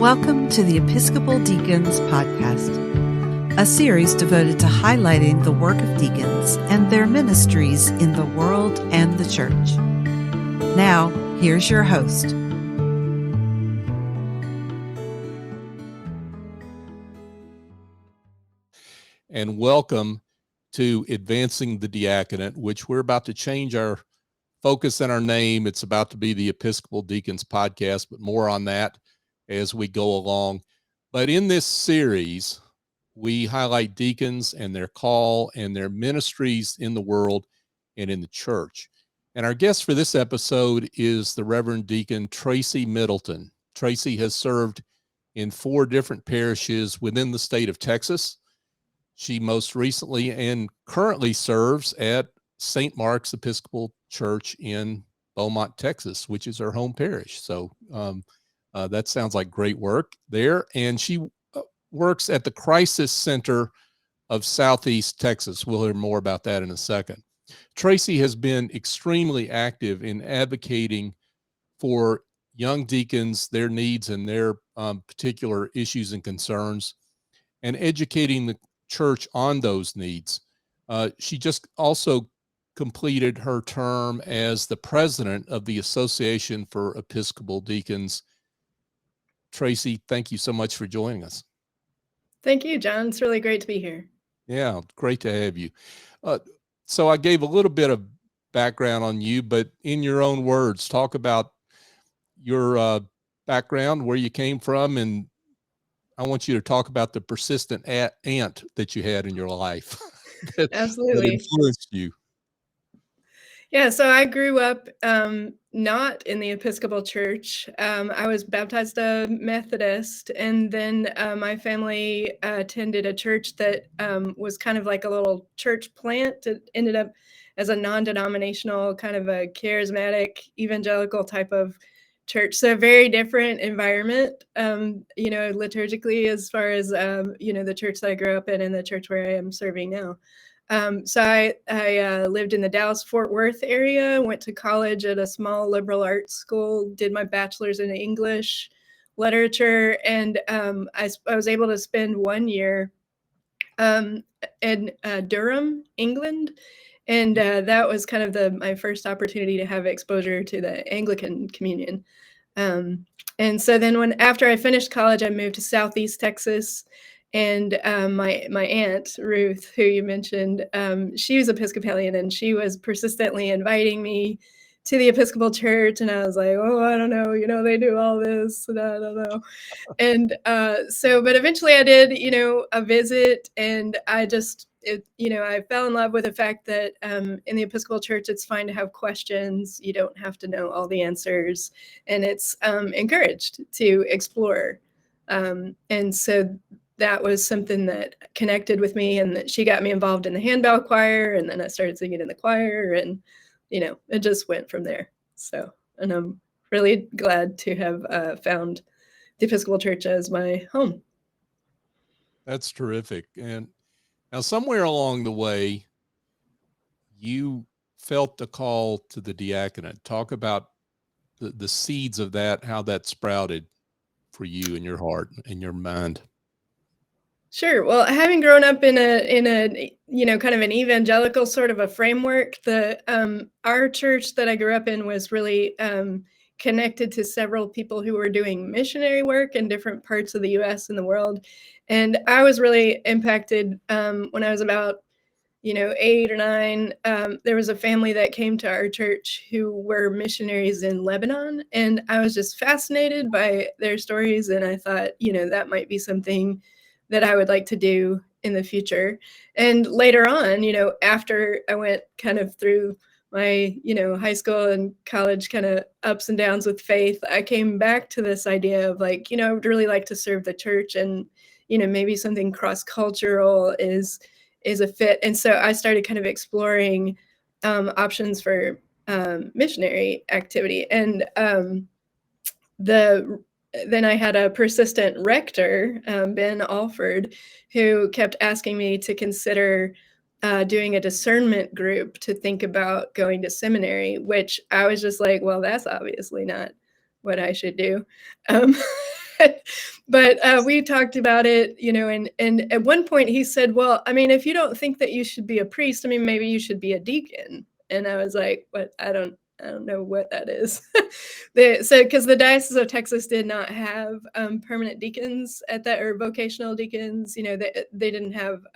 Welcome to the Episcopal Deacons podcast, a series devoted to highlighting the work of deacons and their ministries in the world and the church. Now, here's your host. And welcome to Advancing the Diaconate, which we're about to change our focus and our name. It's about to be the Episcopal Deacons podcast, but more on that as we go along. But in this series, we highlight deacons and their call and their ministries in the world and in the church. And our guest for this episode is the Reverend Deacon Tracie Middleton. Tracie has served in 4 different parishes within the state of Texas. She most recently and currently serves at St. Mark's Episcopal Church in Beaumont, Texas, which is her home parish. So that sounds like great work there. And she works at the Crisis Center of Southeast Texas. We'll hear more about that in a second. Tracie has been extremely active in advocating for young deacons, their needs and their particular issues and concerns, and educating the church on those needs. She just also completed her term as the president of the Association for Episcopal Deacons. Tracie, thank you so much for joining us. Thank you, John. It's really great to be here. Yeah, great to have you. So I gave a little bit of background on you, but in your own words, talk about your background, where you came from, and I want you to talk about the persistent aunt that you had in your life Absolutely. that influenced you. Yeah, so I grew up not in the Episcopal Church. I was baptized a Methodist, and then my family attended a church that was kind of like a little church plant. It ended up as a non-denominational, kind of a charismatic, evangelical type of church. So a very different environment, liturgically, as far as, the church that I grew up in and the church where I am serving now. So I lived in the Dallas-Fort Worth area, went to college at a small liberal arts school, did my bachelor's in English literature, and I was able to spend 1 year in Durham, England. And that was kind of my first opportunity to have exposure to the Anglican communion. And so then after I finished college, I moved to Southeast Texas. And my aunt, Ruth, who you mentioned, she was Episcopalian, and she was persistently inviting me to the Episcopal Church. And I was like, oh, I don't know, they do all this, and I don't know. And but eventually I did, a visit, and I fell in love with the fact that in the Episcopal Church, it's fine to have questions. You don't have to know all the answers, and it's encouraged to explore. And so that was something that connected with me, and that she got me involved in the handbell choir, and then I started singing in the choir, and, it just went from there. So, and I'm really glad to have found the Episcopal Church as my home. That's terrific. And now somewhere along the way, you felt the call to the diaconate. Talk about the seeds of that, how that sprouted for you in your heart and your mind. Sure. Well, having grown up in a kind of an evangelical sort of a framework, our church that I grew up in was really connected to several people who were doing missionary work in different parts of the U.S. and the world. And I was really impacted when I was about 8 or 9. There was a family that came to our church who were missionaries in Lebanon, and I was just fascinated by their stories. And I thought, that might be something that I would like to do in the future. And later on, after I went kind of through my, high school and college kind of ups and downs with faith, I came back to this idea of I would really like to serve the church, and, maybe something cross-cultural is a fit. And so I started kind of exploring options for missionary activity. And then I had a persistent rector, Ben Alford, who kept asking me to consider doing a discernment group to think about going to seminary, which I was just like, well, that's obviously not what I should do. but we talked about it, and at one point he said, well, I mean, if you don't think that you should be a priest, I mean, maybe you should be a deacon. And I was like, what? I don't know what that is. Because the Diocese of Texas did not have permanent deacons at that, or vocational deacons. They didn't have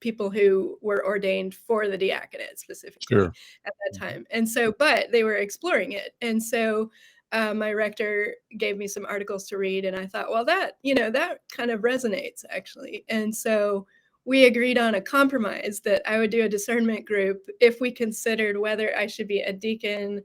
people who were ordained for the diaconate specifically at that time. And so, but they were exploring it. And so my rector gave me some articles to read, and I thought, well, that kind of resonates actually. And so we agreed on a compromise that I would do a discernment group if we considered whether I should be a deacon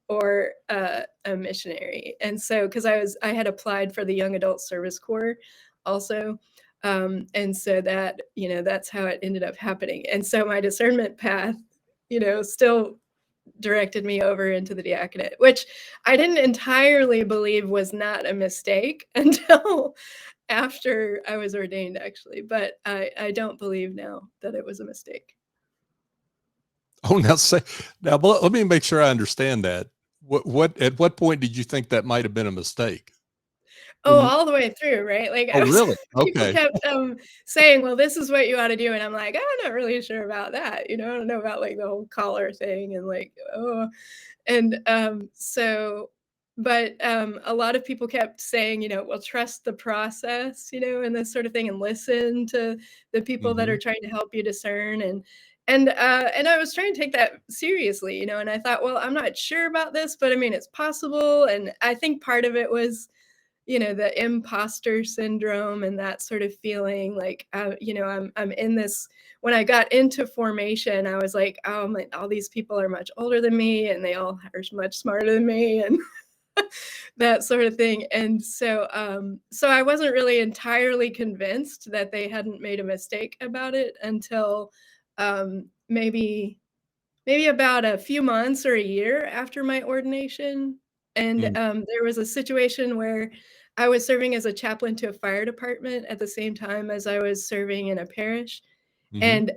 or a missionary. And so, because I had applied for the Young Adult Service Corps also. And so that, that's how it ended up happening. And so my discernment path, still directed me over into the diaconate, which I didn't entirely believe was not a mistake until after I was ordained, actually. But I don't believe now that it was a mistake. Oh, now let me make sure I understand that. At what point did you think that might have been a mistake? Oh, all the way through, right? Like, really? People Okay. kept saying, well, this is what you ought to do. And I'm like, I'm not really sure about that. I don't know about like the whole collar thing and like, oh. And but a lot of people kept saying, well, trust the process, and this sort of thing, and listen to the people that are trying to help you discern. And I was trying to take that seriously, and I thought, well, I'm not sure about this, but I mean, it's possible. And I think part of it was, the imposter syndrome and that sort of feeling like, I'm in this. When I got into formation, I was like, oh, all these people are much older than me, and they all are much smarter than me, and that sort of thing. And so, so I wasn't really entirely convinced that they hadn't made a mistake about it until maybe about a few months or a year after my ordination. And there was a situation where I was serving as a chaplain to a fire department at the same time as I was serving in a parish. And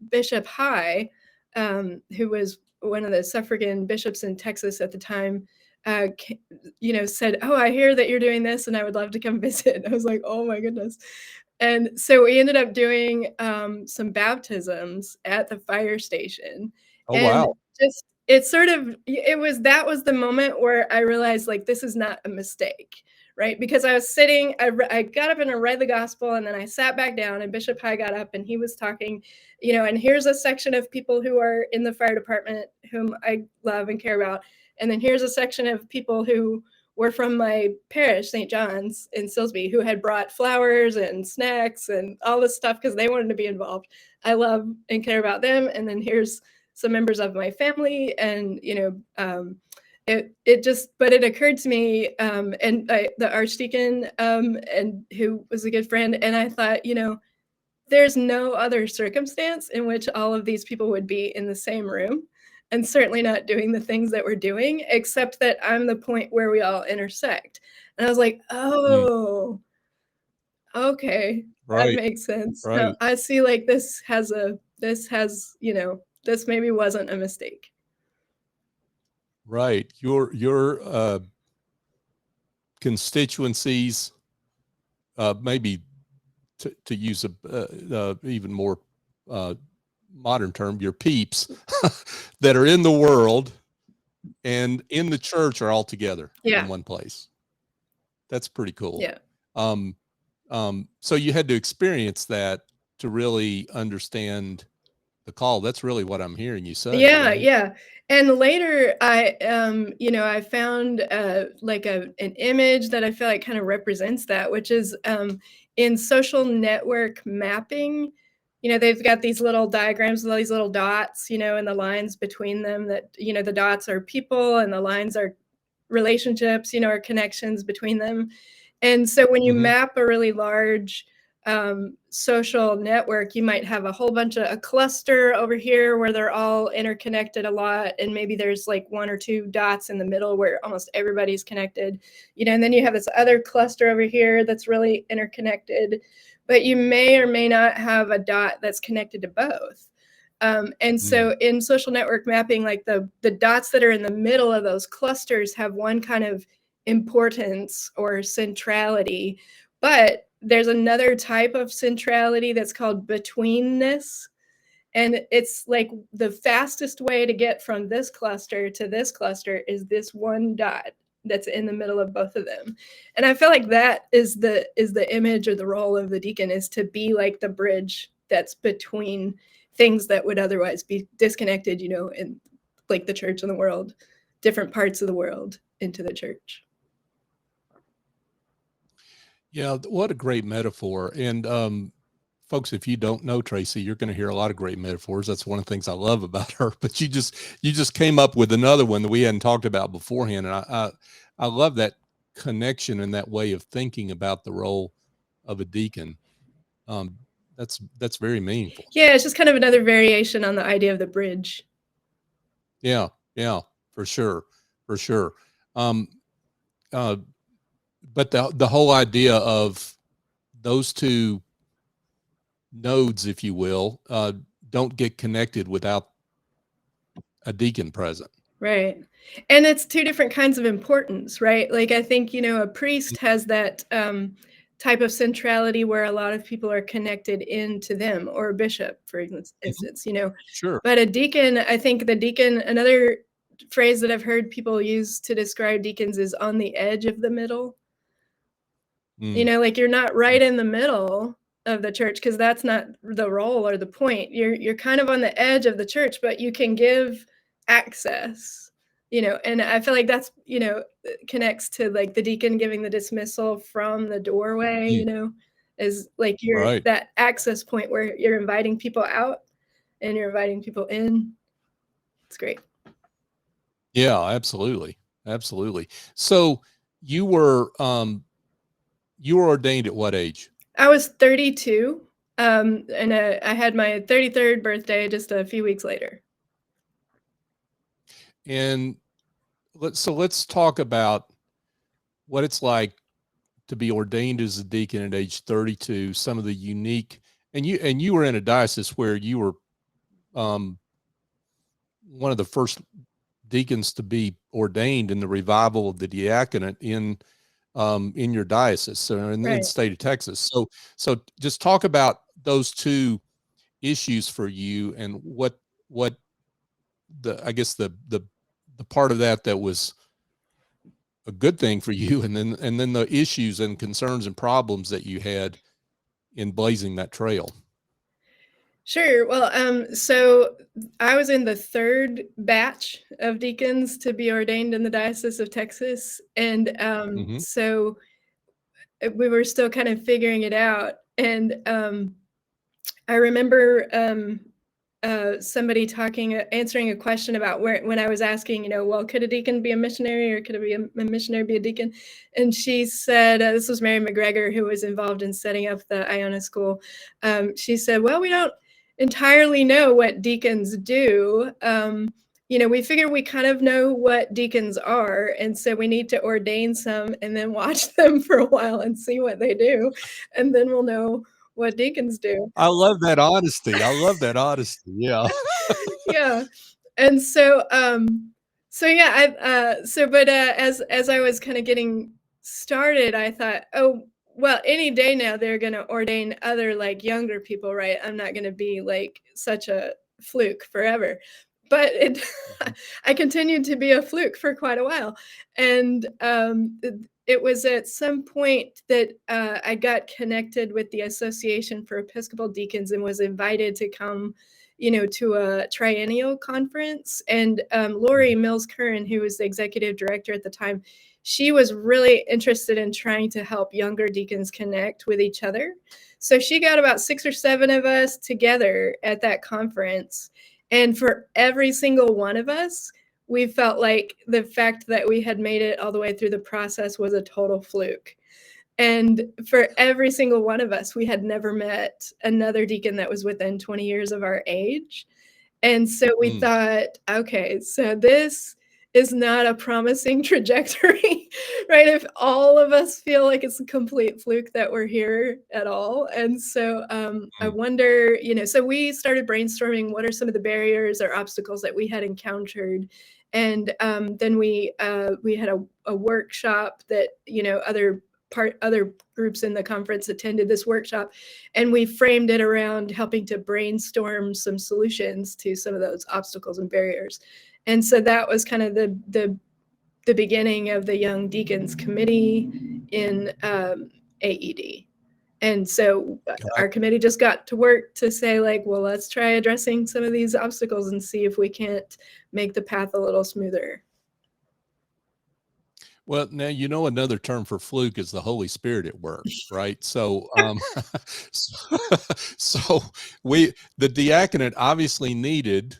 Bishop High, who was one of the suffragan bishops in Texas at the time, said, oh, I hear that you're doing this and I would love to come visit. I was like, oh my goodness. And so we ended up doing some baptisms at the fire station. Oh, and wow. that was the moment where I realized, like, this is not a mistake, right? Because I was sitting, I got up and I read the gospel, and then I sat back down, and Bishop High got up and he was talking, and here's a section of people who are in the fire department whom I love and care about. And then here's a section of people who were from my parish, St. John's in Silsbee, who had brought flowers and snacks and all this stuff because they wanted to be involved. I love and care about them. And then here's some members of my family. And, it occurred to me, the Archdeacon, and who was a good friend. And I thought, there's no other circumstance in which all of these people would be in the same room, and certainly not doing the things that we're doing, except that I'm the point where we all intersect. And I was like, oh, okay, that makes sense. Right. Now, I see, like, this maybe wasn't a mistake. Right. Your constituencies, maybe to use a even more modern term, your peeps that are in the world and in the church are all together in one place. That's pretty cool. Yeah. So you had to experience that to really understand the call. That's really what I'm hearing you say. Yeah, right? yeah. And later I found like an image that I feel like kind of represents that, which is in social network mapping. They've got these little diagrams with all these little dots, and the lines between them that, the dots are people and the lines are relationships, or connections between them. And so when you map a really large social network, you might have a whole bunch of a cluster over here where they're all interconnected a lot. And maybe there's like one or two dots in the middle where almost everybody's connected, and then you have this other cluster over here that's really interconnected, but you may or may not have a dot that's connected to both. And so in social network mapping, like the dots that are in the middle of those clusters have one kind of importance or centrality, but there's another type of centrality that's called betweenness. And it's like the fastest way to get from this cluster to this cluster is this one dot that's in the middle of both of them. And I feel like that is the image or the role of the deacon, is to be like the bridge that's between things that would otherwise be disconnected, in like the church and the world, different parts of the world into the church. Yeah, what a great metaphor. And folks, if you don't know Tracie, you're going to hear a lot of great metaphors. That's one of the things I love about her. But you just came up with another one that we hadn't talked about beforehand, and I love that connection and that way of thinking about the role of a deacon. That's very meaningful. Yeah, it's just kind of another variation on the idea of the bridge. Yeah, for sure. But the whole idea of those two nodes, if you will, don't get connected without a deacon present. Right. And it's two different kinds of importance, right? Like, I think, a priest has that type of centrality where a lot of people are connected into them, or a bishop, for instance, Sure. But a deacon, I think the deacon, another phrase that I've heard people use to describe deacons is on the edge of the middle. Like, you're not right in the middle of the church, because that's not the role or the point. You're kind of on the edge of the church, but you can give access, and I feel like that's, connects to like the deacon giving the dismissal from the doorway, is like you're Right. that access point where you're inviting people out and you're inviting people in. It's great. Yeah, absolutely. So you were ordained at what age? I was 32, and I had my 33rd birthday just a few weeks later. And let's talk about what it's like to be ordained as a deacon at age 32. Some of the unique, and you were in a diocese where you were one of the first deacons to be ordained in the revival of the diaconate in your diocese, so in the state of Texas. So just talk about those two issues for you, and what I guess the part of that was a good thing for you, and then the issues and concerns and problems that you had in blazing that trail. Sure. Well, so I was in the third batch of deacons to be ordained in the Diocese of Texas, and so we were still kind of figuring it out. And I remember somebody answering a question about when I was asking, well, could a deacon be a missionary, or could a missionary be a deacon? And she said, this was Mary McGregor, who was involved in setting up the Iona School. She said, well, we don't entirely know what deacons do. We figure we kind of know what deacons are, and so we need to ordain some and then watch them for a while and see what they do, and then we'll know what deacons do. I love that honesty. Yeah. Yeah. And so as I was kind of getting started, I thought, oh, well, any day now they're going to ordain other like younger people, right? I'm not going to be like such a fluke forever. But I continued to be a fluke for quite a while. And it was at some point that I got connected with the Association for Episcopal Deacons and was invited to come, to a triennial conference. And Lori Mills Curran, who was the executive director at the time, she was really interested in trying to help younger deacons connect with each other. So she got about 6 or 7 of us together at that conference. And for every single one of us, we felt like the fact that we had made it all the way through the process was a total fluke. And for every single one of us, we had never met another deacon that was within 20 years of our age. And so we thought, okay, so this is not a promising trajectory, right? If all of us feel like it's a complete fluke that we're here at all. And so I wonder, so we started brainstorming what are some of the barriers or obstacles that we had encountered And then we had a workshop that, other groups in the conference attended this workshop, and we framed it around helping to brainstorm some solutions to some of those obstacles and barriers. And so that was kind of the beginning of the Young Deacons Committee in AED. And so our committee just got to work to say, like, well, let's try addressing some of these obstacles and see if we can't make the path a little smoother. Well, now, another term for fluke is the Holy Spirit at work, right? So, so the diaconate obviously needed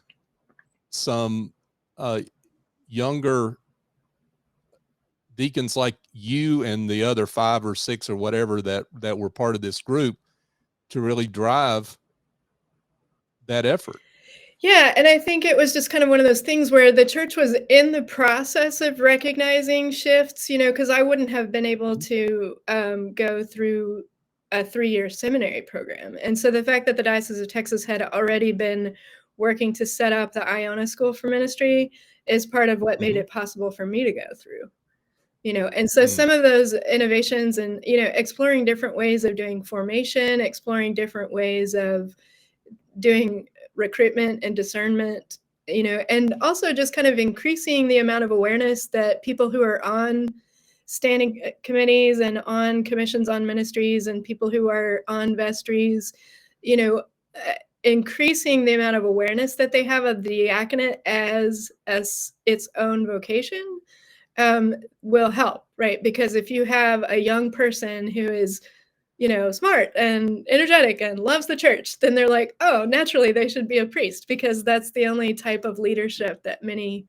some younger deacons like you and the other 5 or 6 or whatever that were part of this group to really drive that effort. Yeah, and I think it was just kind of one of those things where the church was in the process of recognizing shifts, because I wouldn't have been able to go through a 3-year seminary program. And so the fact that the Diocese of Texas had already been working to set up the Iona School for Ministry is part of what made it possible for me to go through. And so some of those innovations and, exploring different ways of doing formation, exploring different ways of doing recruitment and discernment, and also just kind of increasing the amount of awareness that people who are on standing committees and on commissions on ministries and people who are on vestries, increasing the amount of awareness that they have of the diaconate as its own vocation will help, right? Because if you have a young person who is smart and energetic and loves the church, then they're like, oh, naturally they should be a priest, because that's the only type of leadership that many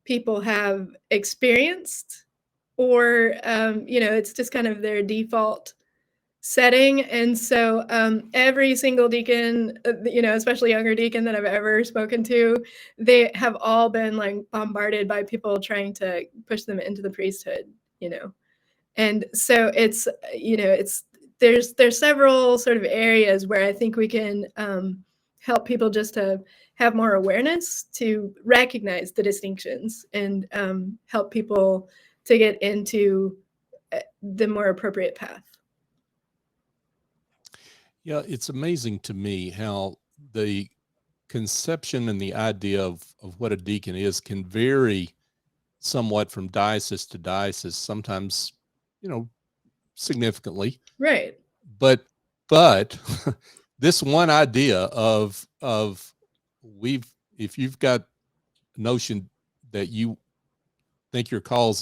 people have experienced, or it's just kind of their default setting. And so every single deacon, especially younger deacon that I've ever spoken to, they have all been like bombarded by people trying to push them into the priesthood, and so it's there's several sort of areas where I think we can help people just to have more awareness, to recognize the distinctions, and help people to get into the more appropriate path. Yeah, it's amazing to me how the conception and the idea of what a deacon is can vary somewhat from diocese to diocese, sometimes, significantly. Right. But this one idea of if you've got a notion that you think your call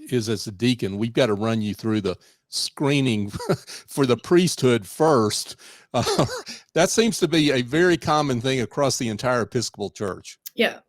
is as a deacon, we've got to run you through the screening for the priesthood first. That seems to be a very common thing across the entire Episcopal Church. Yeah.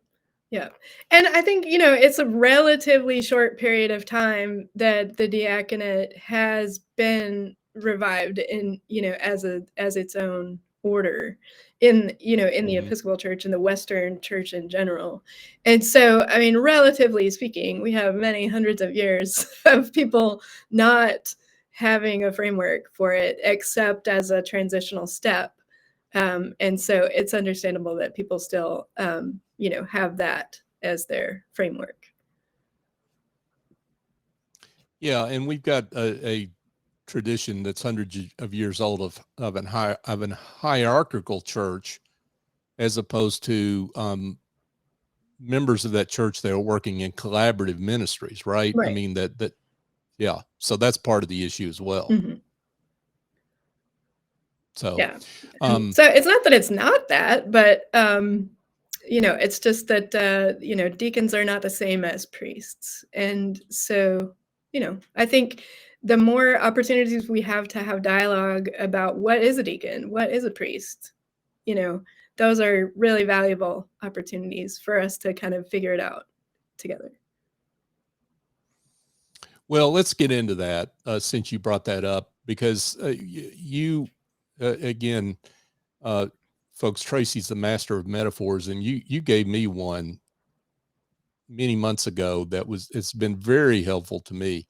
Yeah. And I think, it's a relatively short period of time that the diaconate has been revived in, as its own order in the Episcopal Church and the Western Church in general. And so, I mean, relatively speaking, we have many hundreds of years of people not having a framework for it, except as a transitional step. And so it's understandable that people still, have that as their framework. Yeah, and we've got a tradition that's hundreds of years old of an hierarchical church, as opposed to members of that church that are working in collaborative ministries, right? I mean yeah. So that's part of the issue as well. So yeah. So it's not that it's not that, but it's just that deacons are not the same as priests. And so, I think the more opportunities we have to have dialogue about what is a deacon, what is a priest, those are really valuable opportunities for us to kind of figure it out together. Well, let's get into that since you brought that up, because you again, folks, Tracie's the master of metaphors, and you gave me one many months ago it's been very helpful to me,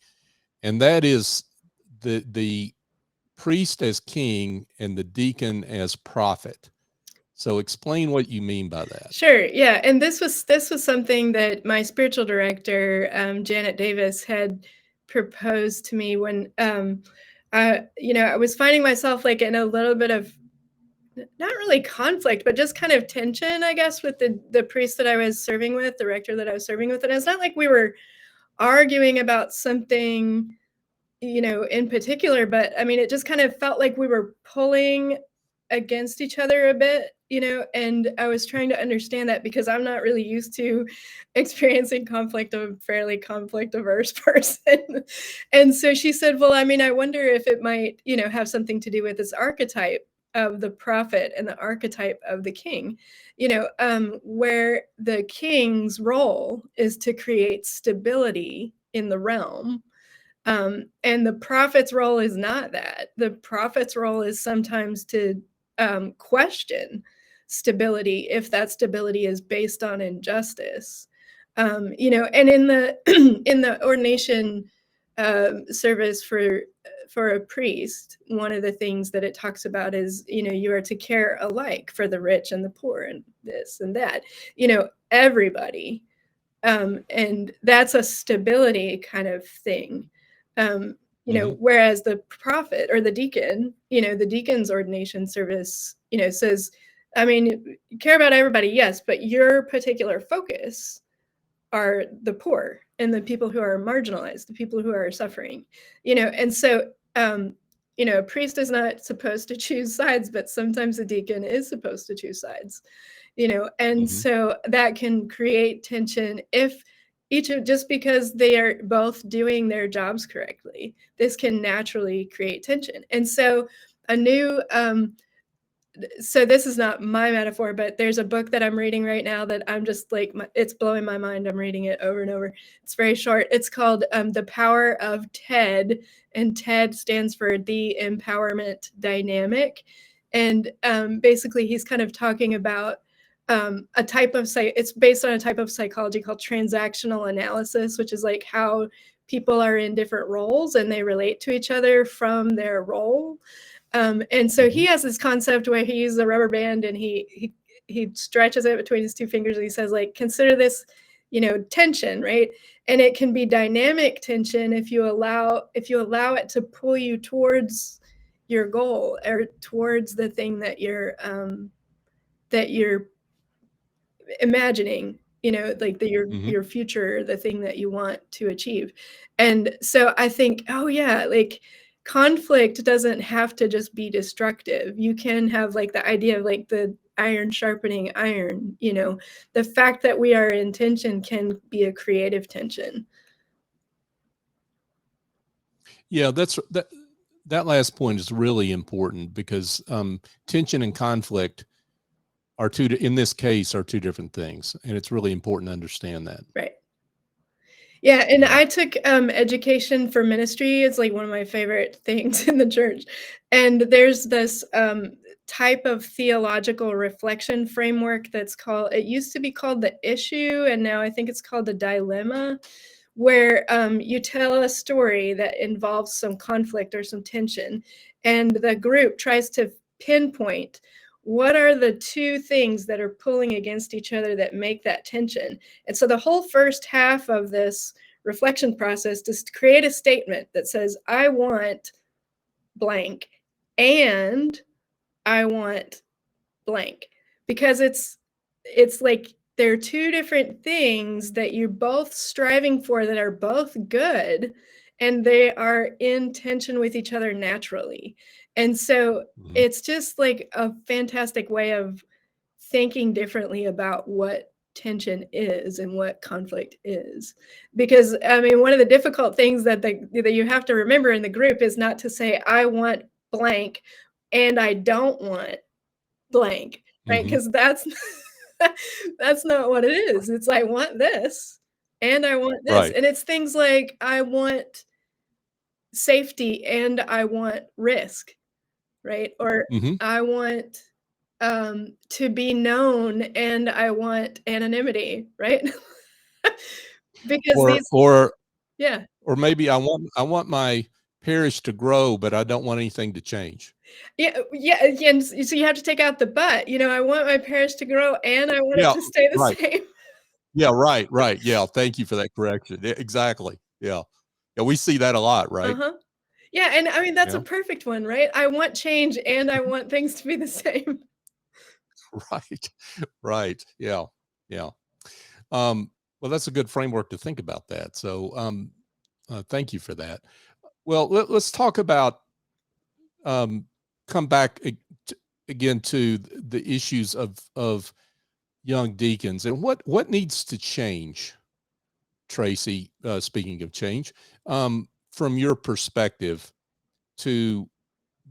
and that is the priest as king and the deacon as prophet. So explain what you mean by that. Sure. Yeah. And this was something that my spiritual director, Janet Davis, had proposed to me when I was finding myself like in a little bit of not really conflict, but just kind of tension, I guess, with the priest that I was serving with, the rector that I was serving with. And it's not like we were arguing about something, in particular, but I mean, it just kind of felt like we were pulling against each other a bit, and I was trying to understand that because I'm not really used to experiencing conflict. I'm a fairly conflict averse person. And so she said, well, I mean, I wonder if it might, have something to do with this archetype of the prophet and the archetype of the king, where the king's role is to create stability in the realm. And the prophet's role is not that. The prophet's role is sometimes to question stability if that stability is based on injustice. And in the in the ordination service for a priest, one of the things that it talks about is, you are to care alike for the rich and the poor and this and that, everybody. And that's a stability kind of thing. Whereas the prophet or the deacon, the deacon's ordination service, says, I mean, you care about everybody, yes, but your particular focus are the poor and the people who are marginalized, the people who are suffering, and so, a priest is not supposed to choose sides, but sometimes a deacon is supposed to choose sides, and so that can create tension if just because they are both doing their jobs correctly. This can naturally create tension. And so so this is not my metaphor, but there's a book that I'm reading right now that I'm just like, it's blowing my mind. I'm reading it over and over. It's very short. It's called The Power of TED, and TED stands for The Empowerment Dynamic. And basically he's kind of talking about a type of it's based on a type of psychology called transactional analysis, which is like how people are in different roles and they relate to each other from their role. And so he has this concept where he uses a rubber band and he stretches it between his two fingers and he says, like, consider this, tension, right? And it can be dynamic tension if you allow it to pull you towards your goal or towards the thing that you're imagining, like your future, the thing that you want to achieve. And so I think, oh yeah, like conflict doesn't have to just be destructive. You can have like the idea of like the iron sharpening iron, the fact that we are in tension can be a creative tension. Yeah, that last point is really important because tension and conflict are in this case are two different things, and it's really important to understand that. Right. Yeah, and I took education for ministry. It's like one of my favorite things in the church. And there's this type of theological reflection framework it used to be called the issue, and now I think it's called the dilemma, where you tell a story that involves some conflict or some tension, and the group tries to pinpoint what are the two things that are pulling against each other that make that tension. And so the whole first half of this reflection process is to create a statement that says, I want blank and I want blank, because it's like there are two different things that you're both striving for that are both good, and they are in tension with each other naturally. And so it's just like a fantastic way of thinking differently about what tension is and what conflict is. Because I mean, one of the difficult things that you have to remember in the group is not to say, I want blank and I don't want blank, right? Because that's not what it is. It's I want this and I want this. Right. And it's things like I want safety and I want risk, right? Or I want to be known and I want anonymity, right? Because or maybe I want my parish to grow, but I don't want anything to change. Yeah, and so you have to take out the but. I want my parish to grow, and I want it to stay the right. same. Yeah, right. Yeah, thank you for that correction. Exactly. Yeah, we see that a lot, right? Yeah, and I mean that's a perfect one, right? I want change, and I want things to be the same. Right. Yeah. Well, that's a good framework to think about that. So, thank you for that. Well, let's talk about come back again to the issues of young deacons and what needs to change, Tracie. Speaking of change, from your perspective, to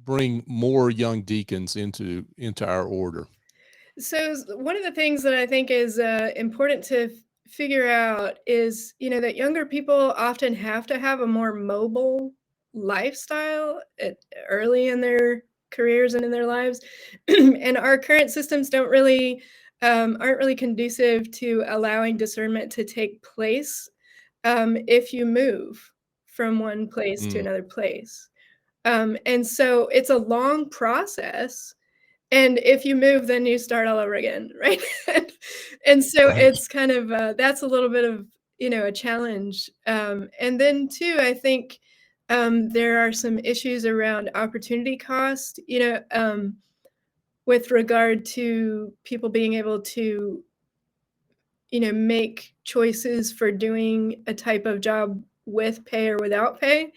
bring more young deacons into our order. So one of the things that I think is important to figure out is, that younger people often have to have a more mobile lifestyle early in their careers and in their lives. And our current systems aren't really conducive to allowing discernment to take place if you move from one place to another place. And so it's a long process. And if you move, then you start all over again, right? And so it's kind of that's a little bit of a challenge. And then too, I think there are some issues around opportunity cost. With regard to people being able to make choices for doing a type of job with pay or without pay,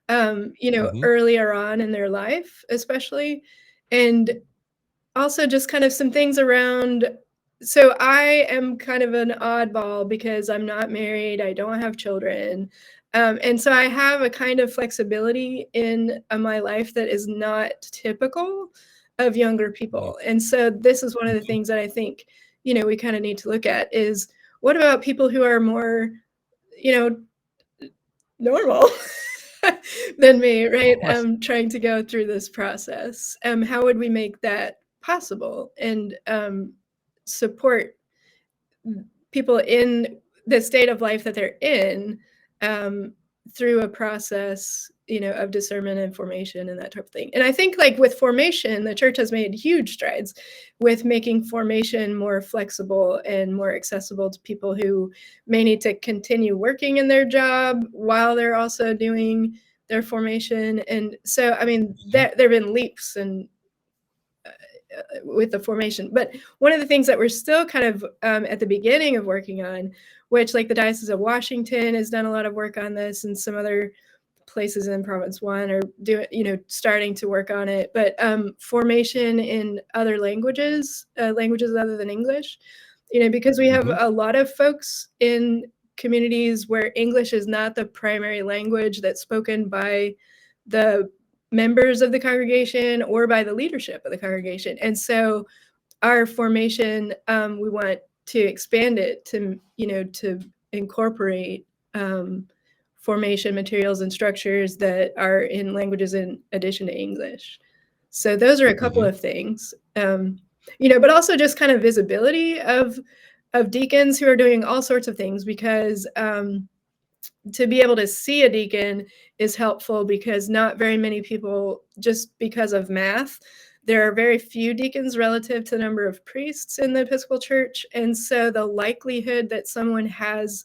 earlier on in their life, especially, and also just kind of some things around. So I am kind of an oddball because I'm not married, I don't have children. And so I have a kind of flexibility in my life that is not typical of younger people. And so this is one of the things that I think, we kind of need to look at is what about people who are more, normal than me, right? Trying to go through this process. How would we make that possible and support people in the state of life that they're in through a process, of discernment and formation and that type of thing. And I think like with formation, the church has made huge strides with making formation more flexible and more accessible to people who may need to continue working in their job while they're also doing their formation. And so, I mean, there have been leaps and with the formation. But one of the things that we're still kind of at the beginning of working on, which like the Diocese of Washington has done a lot of work on this, and some other places in Province 1 are doing, starting to work on it. But formation in other languages other than English, because we have a lot of folks in communities where English is not the primary language that's spoken by the members of the congregation or by the leadership of the congregation. And so our formation, we want to expand it to, to incorporate formation materials and structures that are in languages in addition to English. So those are a couple of things, but also just kind of visibility of deacons who are doing all sorts of things, because to be able to see a deacon is helpful, because not very many people, just because of math, there are very few deacons relative to the number of priests in the Episcopal Church. And so the likelihood that someone has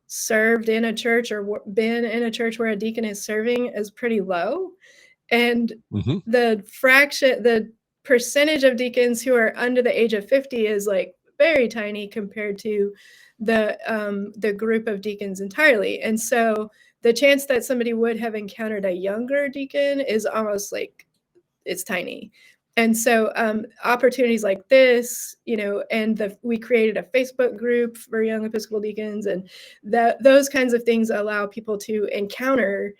served in a church or been in a church where a deacon is serving is pretty low. And the percentage of deacons who are under the age of 50 is like very tiny compared to the group of deacons entirely. And so the chance that somebody would have encountered a younger deacon is almost like it's tiny. And so opportunities like this, and we created a Facebook group for young Episcopal deacons, and those kinds of things allow people to encounter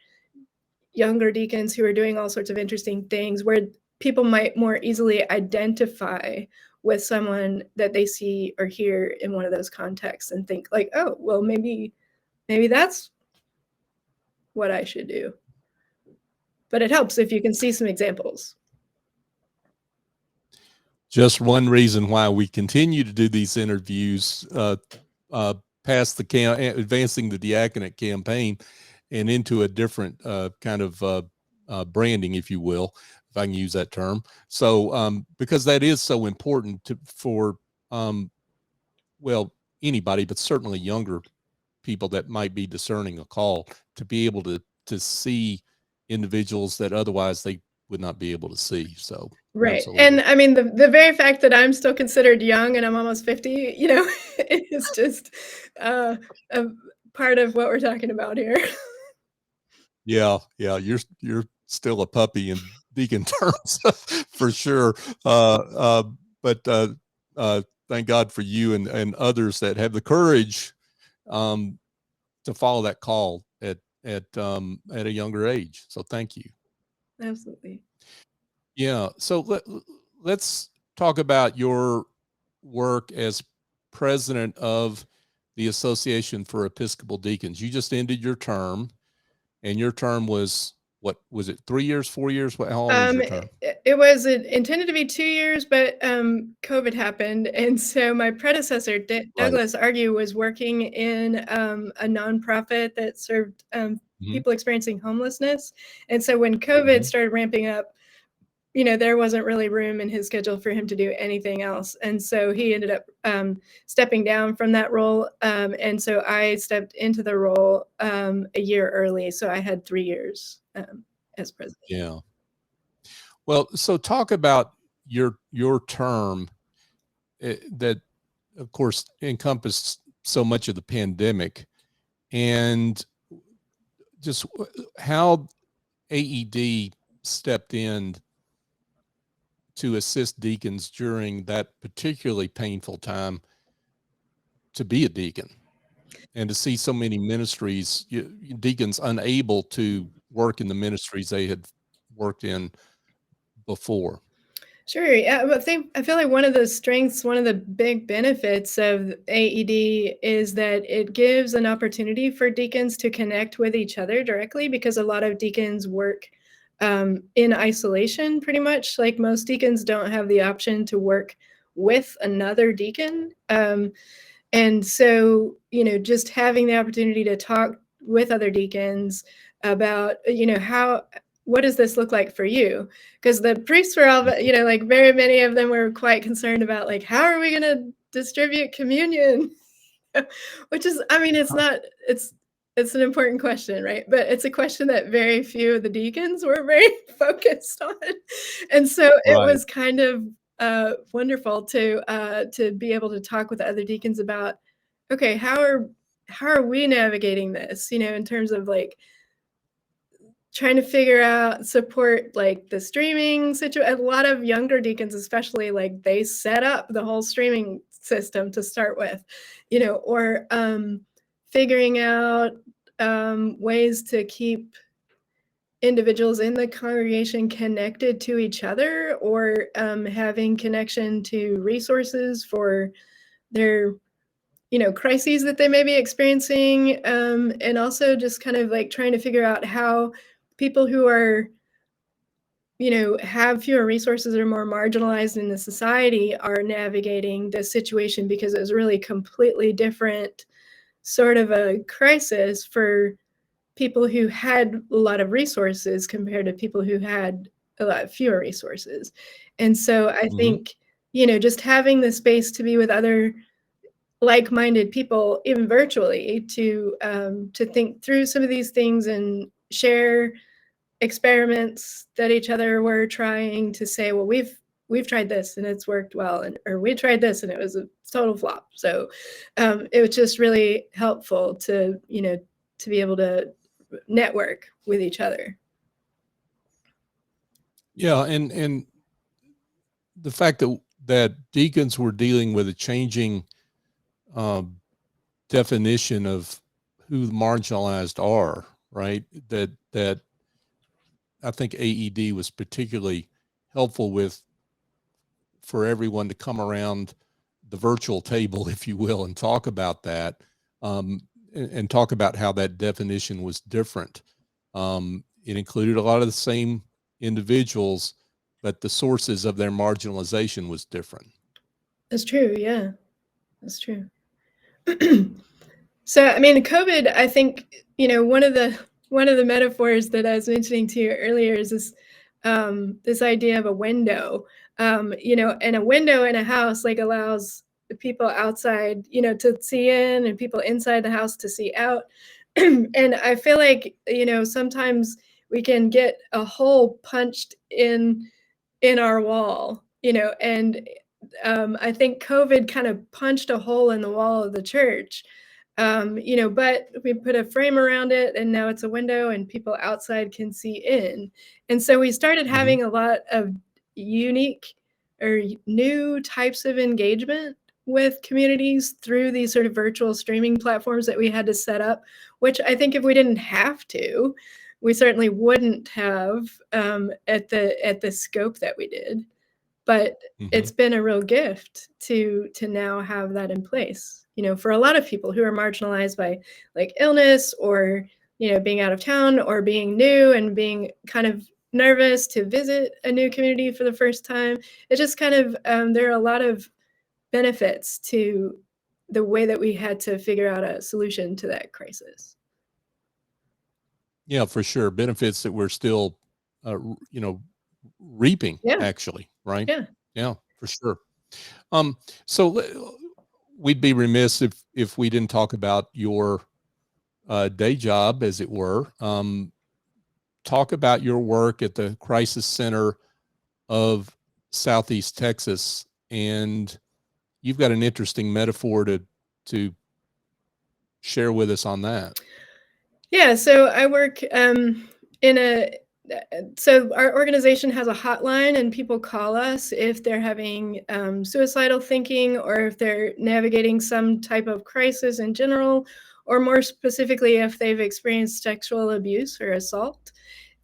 younger deacons who are doing all sorts of interesting things, where people might more easily identify with someone that they see or hear in one of those contexts and think like, oh, well, maybe that's what I should do. But it helps if you can see some examples. Just one reason why we continue to do these interviews past the advancing the diaconate campaign and into a different kind of branding, if you will, if I can use that term. So because that is so important for well, anybody, but certainly younger people that might be discerning a call, to be able to see individuals that otherwise they would not be able to see. So Right. absolutely. And I mean, the very fact that I'm still considered young and I'm almost 50, it's just a part of what we're talking about here. Yeah, you're still a puppy in deacon terms for sure. But thank God for you and others that have the courage to follow that call at a younger age. So thank you. Absolutely. Yeah. So let's talk about your work as president of the Association for Episcopal Deacons. You just ended your term, and your term was, what was it, 3 years, 4 years? How long was your term? It was intended to be 2 years, but COVID happened. And so my predecessor, Douglas Argue, was working in a nonprofit that served people experiencing homelessness. And so when COVID started ramping up, there wasn't really room in his schedule for him to do anything else. And so he ended up stepping down from that role. And so I stepped into the role a year early. So I had 3 years as president. Yeah. Well, so talk about your term that, of course, encompassed so much of the pandemic, and just how AED stepped in to assist deacons during that particularly painful time to be a deacon, and to see so many ministries, deacons unable to work in the ministries they had worked in before. Sure. Yeah, I feel like one of the strengths, one of the big benefits of AED is that it gives an opportunity for deacons to connect with each other directly, because a lot of deacons work in isolation, pretty much. Like most deacons don't have the option to work with another deacon. And so, just having the opportunity to talk with other deacons about, what does this look like for you? Because the priests were all, like very many of them were quite concerned about, like, how are we going to distribute communion? Which is, I mean, it's an important question, right? But it's a question that very few of the deacons were very focused on. And so it was kind of wonderful to be able to talk with other deacons about, okay, how are we navigating this, in terms of like trying to figure out support, like the streaming situation. A lot of younger deacons, especially, like they set up the whole streaming system to start with, or figuring out ways to keep individuals in the congregation connected to each other, or having connection to resources for their crises that they may be experiencing, and also just kind of like trying to figure out how people who are have fewer resources or more marginalized in the society are navigating this situation, because it was really completely different sort of a crisis for people who had a lot of resources compared to people who had a lot fewer resources. And so I think, just having the space to be with other like-minded people, even virtually, to think through some of these things and share experiments that each other were trying, to say, well, we've tried this and it's worked well, or we tried this and it was a total flop. So it was just really helpful to be able to network with each other. Yeah, and the fact that deacons were dealing with a changing definition of who the marginalized are, right? That I think AED was particularly helpful with, for everyone to come around the virtual table, if you will, and talk about that, and talk about how that definition was different. It included a lot of the same individuals, but the sources of their marginalization was different. That's true. Yeah, that's true. So, I mean, COVID, I think, one of the one of the metaphors that I was mentioning to you earlier is this idea of a window. And a window in a house like allows the people outside, to see in, and people inside the house to see out. And I feel like, sometimes we can get a hole punched in our wall, and I think COVID kind of punched a hole in the wall of the church. But we put a frame around it, and now it's a window and people outside can see in. And so we started having a lot of unique or new types of engagement with communities through these sort of virtual streaming platforms that we had to set up, which I think if we didn't have to, we certainly wouldn't have at the scope that we did. But it's been a real gift to now have that in place, for a lot of people who are marginalized by like illness or, being out of town or being new and being kind of nervous to visit a new community for the first time. It just kind of, there are a lot of benefits to the way that we had to figure out a solution to that crisis. Yeah, for sure. Benefits that we're still, reaping, actually, right? Yeah, for sure. So we'd be remiss if we didn't talk about your day job, as it were. Talk about your work at the Crisis Center of Southeast Texas, and you've got an interesting metaphor to share with us on that. Yeah, so I work so our organization has a hotline, and people call us if they're having suicidal thinking, or if they're navigating some type of crisis in general, or more specifically, if they've experienced sexual abuse or assault.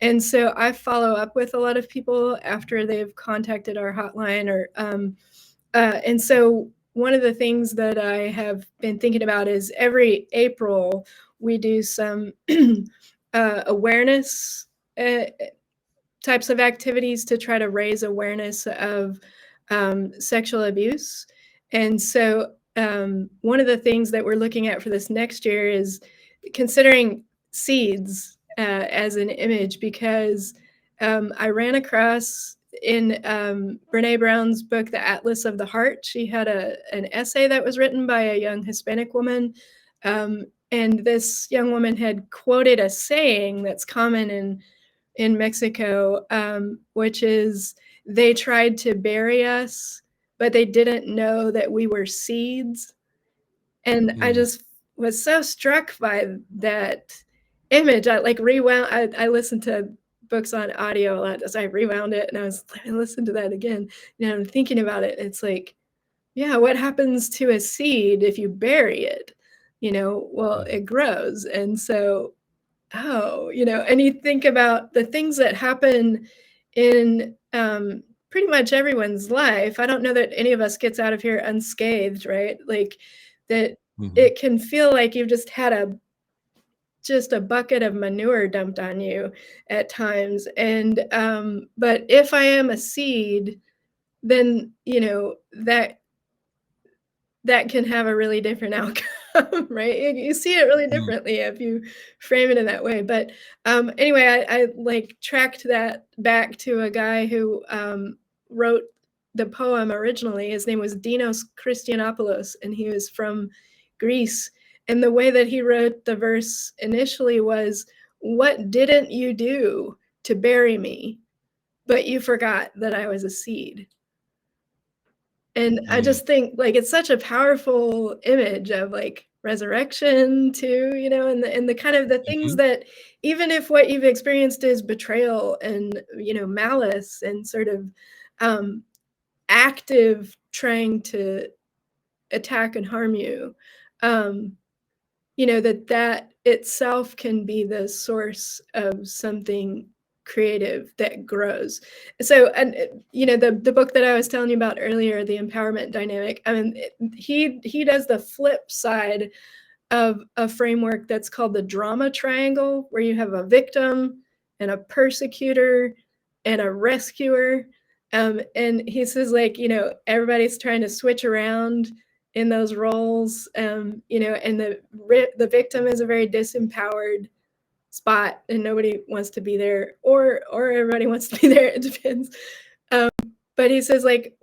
And so I follow up with a lot of people after they've contacted our hotline, and so one of the things that I have been thinking about is every April we do some awareness types of activities to try to raise awareness of sexual abuse. And so one of the things that we're looking at for this next year is considering seeds as an image, because I ran across in Brene Brown's book, The Atlas of the Heart, she had an essay that was written by a young Hispanic woman. And this young woman had quoted a saying that's common in Mexico, which is, they tried to bury us, but they didn't know that we were seeds. And I just was so struck by that image. I rewound, I listened to books on audio a lot as I rewound it, and I listened to that again, I'm thinking about it. It's like, yeah, what happens to a seed if you bury it? Well, it grows. And so, and you think about the things that happen in pretty much everyone's life. I don't know that any of us gets out of here unscathed, right? Like that it can feel like you've just had just a bucket of manure dumped on you at times. And but if I am a seed, then that can have a really different outcome, right? You see it really differently if you frame it in that way. But anyway, I tracked that back to a guy who wrote the poem originally. His name was Dinos Christianopoulos, and he was from Greece. And the way that he wrote the verse initially was, "What didn't you do to bury me? But you forgot that I was a seed." And I just think it's such a powerful image of resurrection too, and the kind of the things that, even if what you've experienced is betrayal and, malice and sort of active trying to attack and harm you, that itself can be the source of something creative that grows. So, and the book that I was telling you about earlier, The Empowerment Dynamic, I mean, he does the flip side of a framework that's called the drama triangle, where you have a victim and a persecutor and a rescuer. And he says, everybody's trying to switch around in those roles, and the victim is a very disempowered spot and nobody wants to be there, or everybody wants to be there. It depends. But he says, like,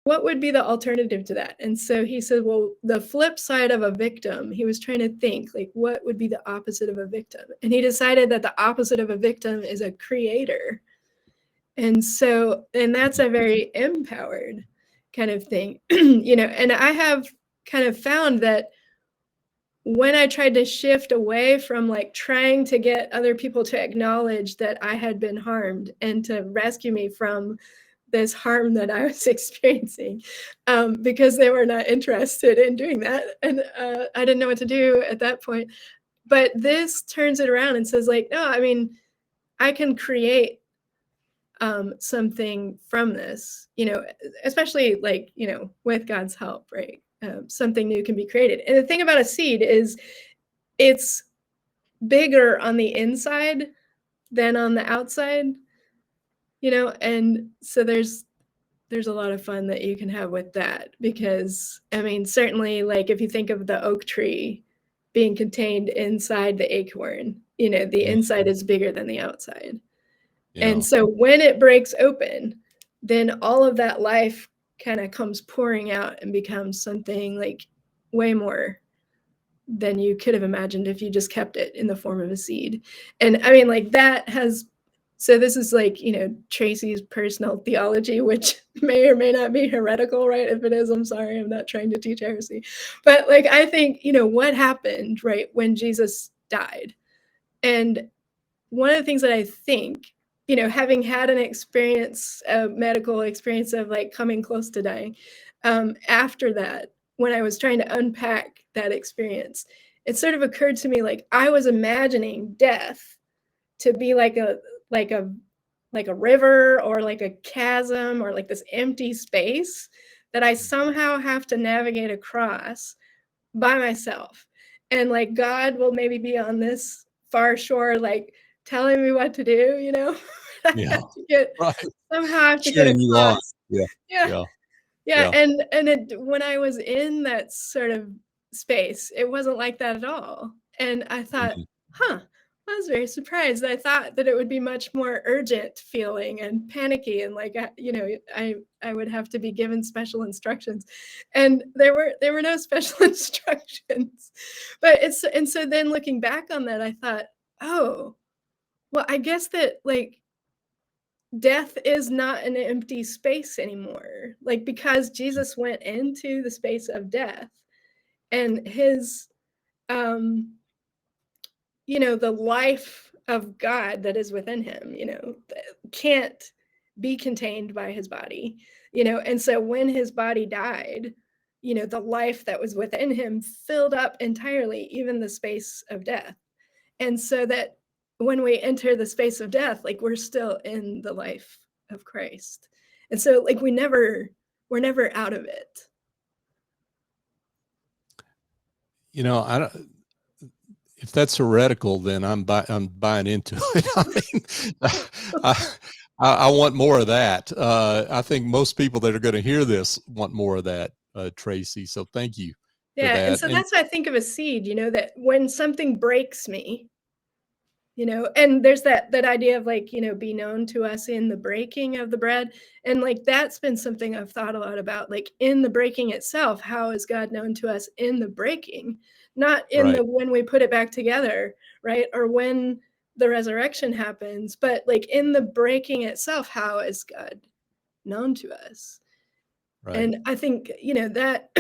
what would be the alternative to that? And so he said, well, the flip side of a victim, he was trying to think, like, what would be the opposite of a victim? And he decided that the opposite of a victim is a creator. And that's a very empowered kind of thing, and I have kind of found that when I tried to shift away from like trying to get other people to acknowledge that I had been harmed and to rescue me from this harm that I was experiencing, because they were not interested in doing that. And I didn't know what to do at that point. But this turns it around and says, like, no, I mean, I can create something from this, especially like, with God's help, right? Something new can be created. And the thing about a seed is it's bigger on the inside than on the outside, and so there's a lot of fun that you can have with that, because I mean, certainly, like, if you think of the oak tree being contained inside the acorn, the inside is bigger than the outside. Yeah. And so when it breaks open, then all of that life kind of comes pouring out and becomes something like way more than you could have imagined if you just kept it in the form of a seed. And I mean, like, so this is like, Tracie's personal theology, which may or may not be heretical, right? If it is, I'm sorry, I'm not trying to teach heresy. But like, I think, what happened, right, when Jesus died. And one of the things that I think, having had an experience, a medical experience of like coming close to dying, after that, when I was trying to unpack that experience, it sort of occurred to me, like, I was imagining death to be like a river or like a chasm or like this empty space that I somehow have to navigate across by myself. And like, God will maybe be on this far shore, like telling me what to do, Yeah. Somehow I have to get across. Yeah. And when I was in that sort of space, it wasn't like that at all. And I thought, I was very surprised. I thought that it would be much more urgent feeling and panicky, and like, I would have to be given special instructions, and there were no special instructions. But and so then looking back on that, I thought, oh, well, I guess that like death is not an empty space anymore. Like, because Jesus went into the space of death, and his the life of God that is within him, can't be contained by his body, and so when his body died, the life that was within him filled up entirely, even the space of death. And so that when we enter the space of death, like, we're still in the life of Christ. And so like, we're never out of it. I don't, if that's heretical, then I'm buying into it. I mean, I want more of that. I think most people that are going to hear this want more of that, Tracie. So thank you. Yeah, for that. And so that's why I think of a seed, that when something breaks me, and there's that idea of like, be known to us in the breaking of the bread. And like, that's been something I've thought a lot about, like, in the breaking itself, how is God known to us in the breaking, not in the when we put it back together, right? Or when the resurrection happens, but like in the breaking itself, how is God known to us? Right. And I think, that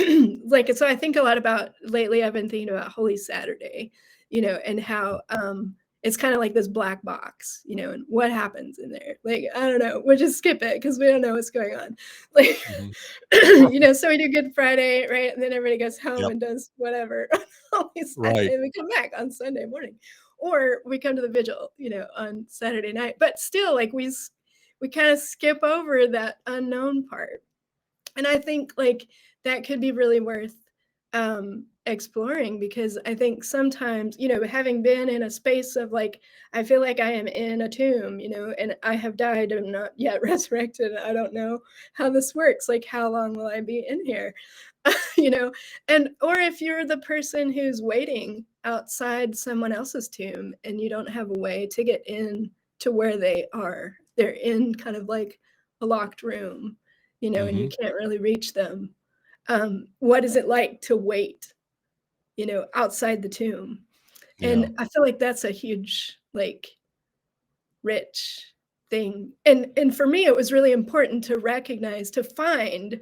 like, so I think a lot about, lately I've been thinking about Holy Saturday, and how it's kind of like this black box, and what happens in there. Like, I don't know, we'll just skip it because we don't know what's going on. Like, so we do Good Friday, right? And then everybody goes home and does whatever on Saturday, and we come back on Sunday morning, or we come to the vigil, on Saturday night. But still, like, we kind of skip over that unknown part. And I think like that could be really worth exploring, because I think sometimes, having been in a space of like, I feel like I am in a tomb, and I have died and not yet resurrected. I don't know how this works. Like, how long will I be in here? you know, or if you're the person who's waiting outside someone else's tomb and you don't have a way to get in to where they are, they're in kind of like a locked room, you know, and you can't really reach them. What is it like to wait, you know, outside the tomb? And I feel like that's a huge, like, rich thing. And for me, it was really important to recognize, to find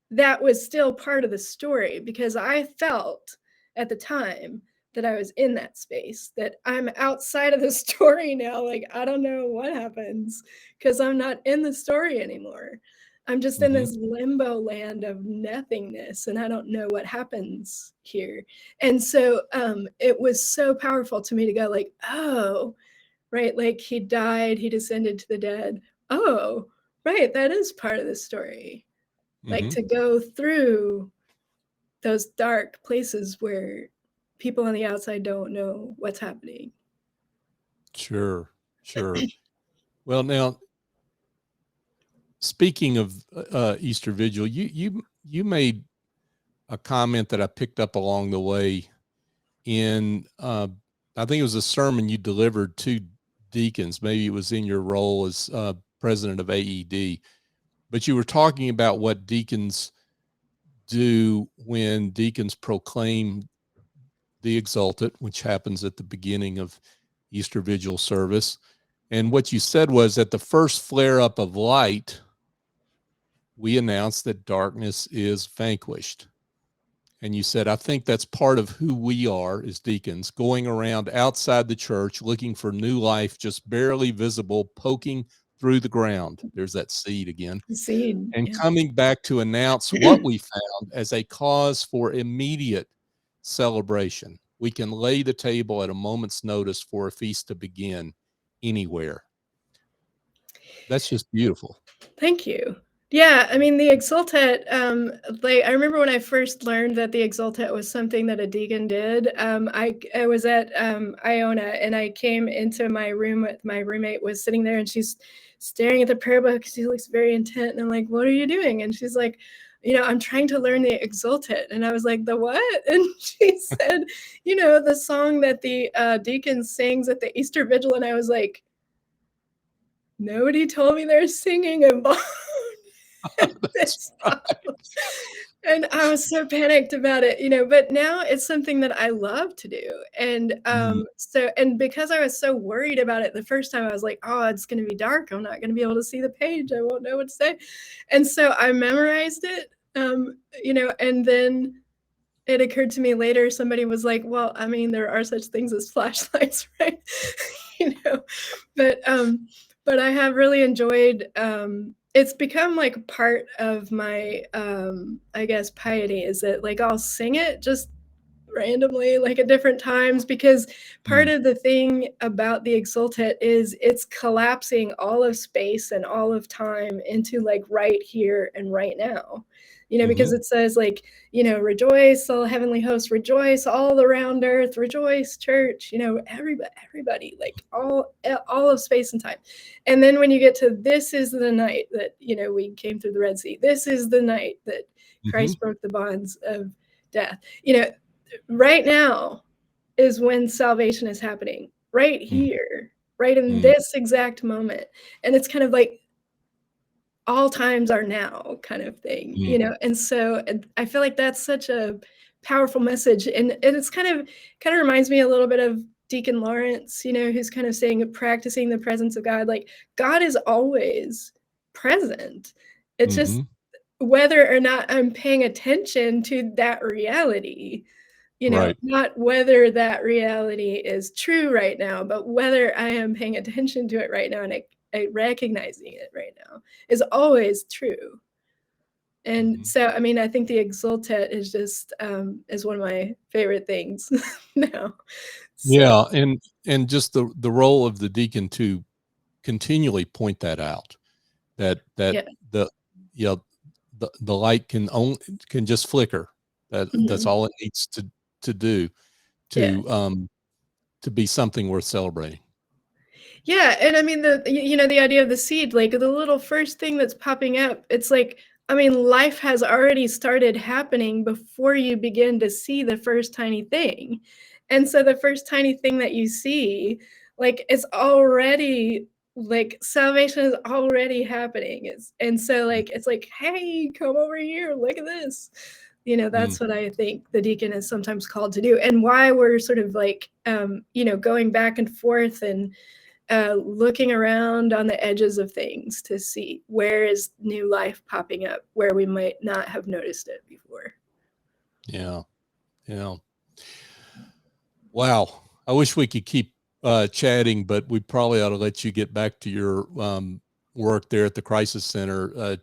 that was still part of the story, because I felt at the time that I was in that space, that I'm outside of the story now. Like, I don't know what happens because I'm not in the story anymore. I'm just in this limbo land of nothingness, and I don't know what happens here. And so it was so powerful to me to go like, oh, right, like he died, he descended to the dead. Oh, right, that is part of the story. Like to go through those dark places where people on the outside don't know what's happening. Sure. Well, now, speaking of Easter Vigil, you made a comment that I picked up along the way in, I think it was a sermon you delivered to deacons. Maybe it was in your role as president of AED, but you were talking about what deacons do when deacons proclaim the Exultet, which happens at the beginning of Easter Vigil service. And what you said was, at the first flare up of light, we announce that darkness is vanquished. And you said, I think that's part of who we are as deacons, going around outside the church, looking for new life, just barely visible, poking through the ground. There's that seed again. Seed. And coming back to announce what we found as a cause for immediate celebration. We can lay the table at a moment's notice for a feast to begin anywhere. That's just beautiful. Thank you. Yeah, I mean, the Exultet, like, I remember when I first learned that the Exultet was something that a deacon did. I was at Iona, and I came into my room with my roommate was sitting there, and she's staring at the prayer book. She looks very intent, and I'm like, what are you doing? And she's like, you know, I'm trying to learn the Exultet. And I was like, the what? And she said, you know, the song that the deacon sings at the Easter Vigil. And I was like, nobody told me they're singing involved. That's right. And I was so panicked about it, you know, but now it's something that I love to do. And and because I was so worried about it the first time, I was like, oh, it's going to be dark. I'm not going to be able to see the page. I won't know what to say. And so I memorized it, you know, and then it occurred to me later, somebody was like, well, I mean, there are such things as flashlights, right? You know, but I have really enjoyed, it's become like part of my, I guess, piety, is that like I'll sing it just randomly, like at different times, because part of the thing about the Exultet is it's collapsing all of space and all of time into like right here and right now. You know, because it says like, you know, rejoice, all heavenly hosts, rejoice, all around earth, rejoice, church, you know, everybody, like all of space and time. And then when you get to, this is the night that, you know, we came through the Red Sea. This is the night that Christ broke the bonds of death. You know, right now is when salvation is happening, right here, right in this exact moment. And it's kind of like, all times are now kind of thing, you know? And so I feel like that's such a powerful message. And it's kind of reminds me a little bit of Deacon Lawrence, you know, who's kind of saying, practicing the presence of God. Like, God is always present. It's just whether or not I'm paying attention to that reality, you know, not whether that reality is true right now, but whether I am paying attention to it right now, and I recognizing it right now is always true. And so, I mean, I think the Exultet is just is one of my favorite things now. So. Yeah, and just the role of the deacon to continually point that out, that the light can just flicker. That's all it needs to do to be something worth celebrating. Yeah, and I mean, the idea of the seed, like the little first thing that's popping up, it's like, I mean, life has already started happening before you begin to see the first tiny thing. And so the first tiny thing that you see, like, it's already, like, salvation is already happening. And so, like, it's like, hey, come over here, look at this. That's what I think the deacon is sometimes called to do, and why we're sort of like, going back and forth and looking around on the edges of things to see where is new life popping up where we might not have noticed it before. Yeah. Wow. I wish we could keep chatting, but we probably ought to let you get back to your work there at the Crisis Center.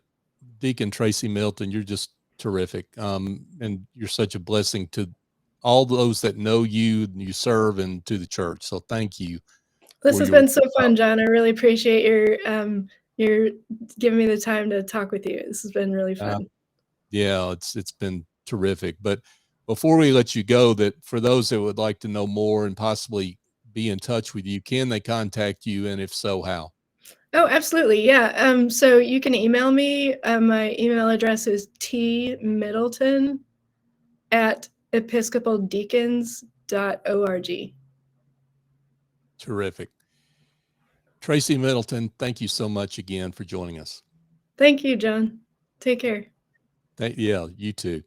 Deacon Tracie Middleton, you're just terrific. And you're such a blessing to all those that know you and you serve, and to the church. So thank you. This has been so fun, John. I really appreciate your giving me the time to talk with you. This has been really fun. Yeah, it's been terrific. But before we let you go, that for those that would like to know more and possibly be in touch with you, can they contact you? And if so, how? Oh, absolutely. Yeah. So you can email me. My email address is tmiddleton@episcopaldeacons.org. Terrific. Tracie Middleton, thank you so much again for joining us. Thank you, John. Take care. Yeah, you too.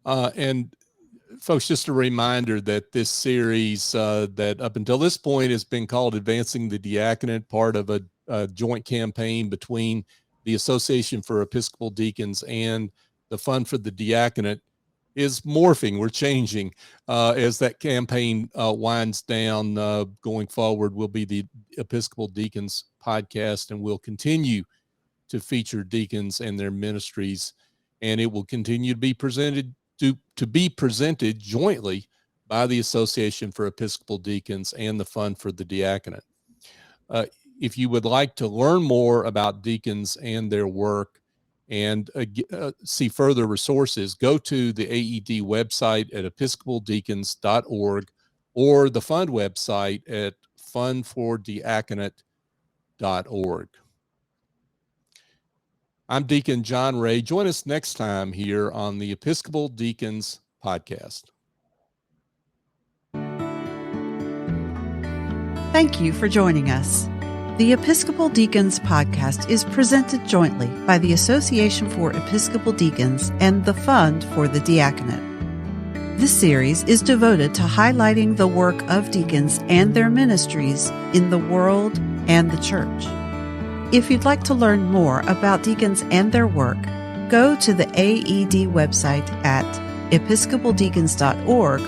And folks, just a reminder that this series that up until this point has been called Advancing the Diaconate, part of a joint campaign between the Association for Episcopal Deacons and the Fund for the Diaconate, is morphing. We're changing as that campaign winds down. Going forward will be the Episcopal Deacons podcast, and we'll continue to feature deacons and their ministries, and it will continue to be presented jointly by the Association for Episcopal Deacons and the Fund for the Diaconate. If you would like to learn more about deacons and their work and see further resources, go to the AED website at episcopaldeacons.org or the Fund website at fundfordiaconate.org. I'm Deacon John Ray. Join us next time here on the Episcopal Deacons podcast. Thank you for joining us. The Episcopal Deacons podcast is presented jointly by the Association for Episcopal Deacons and the Fund for the Diaconate. This series is devoted to highlighting the work of deacons and their ministries in the world and the church. If you'd like to learn more about deacons and their work, go to the AED website at episcopaldeacons.org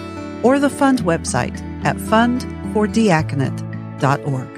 or the Fund website at fundfordiaconate.org.